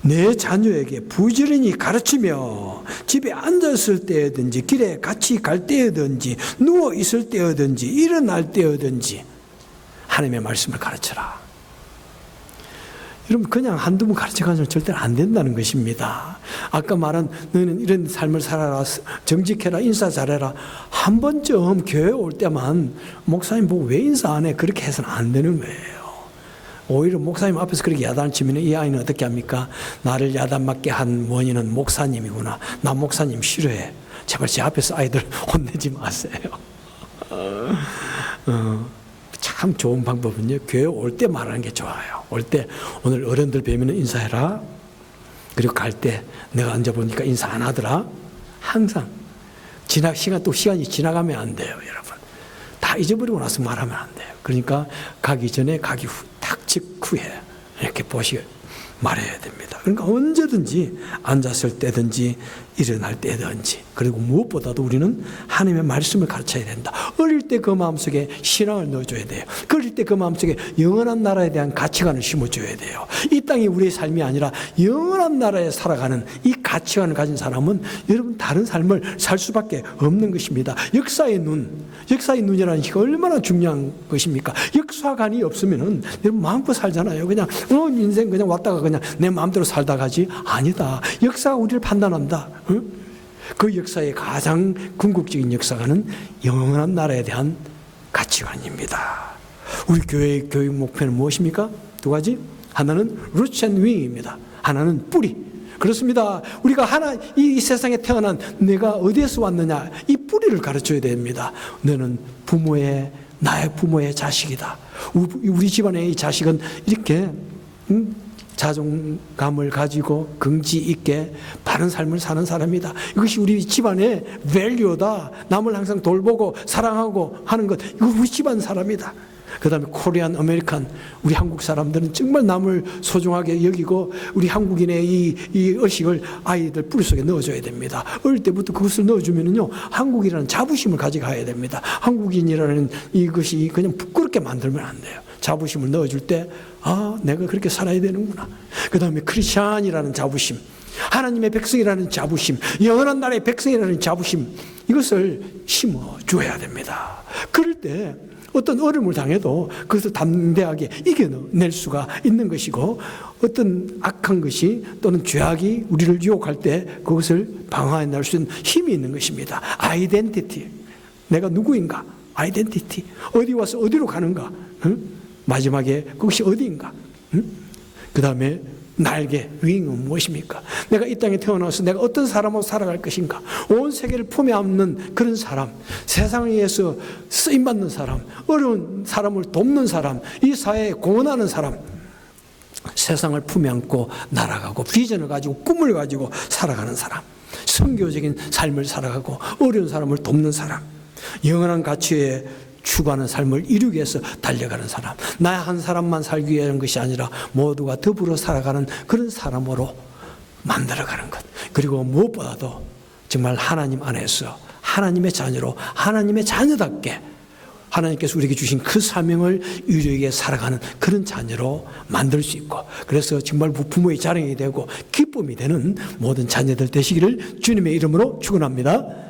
내 자녀에게 부지런히 가르치며 집에 앉았을 때든지 길에 같이 갈 때든지 누워 있을 때든지 일어날 때든지 하나님의 말씀을 가르쳐라. 여러분, 그냥 한두 번 가르쳐가지고 절대로 안 된다는 것입니다. 아까 말한 너는 이런 삶을 살아라, 정직해라, 인사 잘해라. 한 번쯤 교회 올 때만 목사님 보고 왜 인사 안 해? 그렇게 해서는 안 되는 거예요. 오히려 목사님 앞에서 그렇게 야단을 치면 이 아이는 어떻게 합니까? 나를 야단맞게 한 원인은 목사님이구나. 나 목사님 싫어해. 제발 제 앞에서 아이들 혼내지 마세요. 참 좋은 방법은요, 교회 올 때 말하는 게 좋아요. 올 때 오늘 어른들 뵈면 인사해라. 그리고 갈 때 내가 앉아보니까 인사 안 하더라. 항상 시간이 지나가면 안 돼요, 여러분. 다 잊어버리고 나서 말하면 안 돼요. 그러니까 가기 전에 가기 후, 딱 직후에 이렇게 말해야 됩니다. 그러니까 언제든지 앉았을 때든지 일어날 때든지, 그리고 무엇보다도 우리는 하나님의 말씀을 가르쳐야 된다. 어릴 때 그 마음속에 신앙을 넣어줘야 돼요. 어릴 때 그 마음속에 영원한 나라에 대한 가치관을 심어줘야 돼요. 이 땅이 우리의 삶이 아니라 영원한 나라에 살아가는 이 가치관을 가진 사람은 여러분 다른 삶을 살 수밖에 없는 것입니다. 역사의 눈이라는 것이 얼마나 중요한 것입니까? 역사관이 없으면은 여러분 마음껏 살잖아요. 그냥 인생 그냥 왔다가 그냥 내 마음대로 살다 가지. 아니다. 역사가 우리를 판단한다. 그 역사의 가장 궁극적인 역사관은 영원한 나라에 대한 가치관입니다. 우리 교회의 교육 목표는 무엇입니까? 두 가지. 하나는 루츠 앤 윙입니다. 하나는 뿌리. 그렇습니다. 우리가 이 세상에 태어난 내가 어디에서 왔느냐, 이 뿌리를 가르쳐야 됩니다. 너는 나의 부모의 자식이다. 우리 집안의 이 자식은 이렇게 자존감을 가지고 긍지 있게 바른 삶을 사는 사람이다. 이것이 우리 집안의 밸류다. 남을 항상 돌보고 사랑하고 하는 것, 이거 우리 집안 사람이다. 그 다음에 코리안 아메리칸, 우리 한국 사람들은 정말 남을 소중하게 여기고 우리 한국인의 이 의식을 아이들 뿌리 속에 넣어줘야 됩니다. 어릴 때부터 그것을 넣어주면요, 한국이라는 자부심을 가져가야 됩니다. 한국인이라는 이것이 그냥 부끄럽게 만들면 안 돼요. 자부심을 넣어줄 때, 내가 그렇게 살아야 되는구나. 그 다음에 크리스찬이라는 자부심, 하나님의 백성이라는 자부심, 영원한 나라의 백성이라는 자부심, 이것을 심어줘야 됩니다. 그럴 때 어떤 어려움을 당해도 그것을 담대하게 이겨낼 수가 있는 것이고, 어떤 악한 것이 또는 죄악이 우리를 유혹할 때 그것을 방어해낼 수 있는 힘이 있는 것입니다. 아이덴티티, 내가 누구인가, 아이덴티티, 어디 와서 어디로 가는가, 마지막에 그것이 어디인가, 그 다음에 날개, 윙은 무엇입니까? 내가 이 땅에 태어나서 내가 어떤 사람으로 살아갈 것인가? 온 세계를 품에 안는 그런 사람, 세상에 의해서 쓰임받는 사람, 어려운 사람을 돕는 사람, 이 사회에 공헌하는 사람, 세상을 품에 안고 날아가고 비전을 가지고 꿈을 가지고 살아가는 사람, 선교적인 삶을 살아가고 어려운 사람을 돕는 사람, 영원한 가치에 추구하는 삶을 이루기 위해서 달려가는 사람, 나 한 사람만 살기 위한 것이 아니라 모두가 더불어 살아가는 그런 사람으로 만들어가는 것. 그리고 무엇보다도 정말 하나님 안에서 하나님의 자녀로, 하나님의 자녀답게 하나님께서 우리에게 주신 그 사명을 유료하게 살아가는 그런 자녀로 만들 수 있고, 그래서 정말 부모의 자랑이 되고 기쁨이 되는 모든 자녀들 되시기를 주님의 이름으로 축원합니다.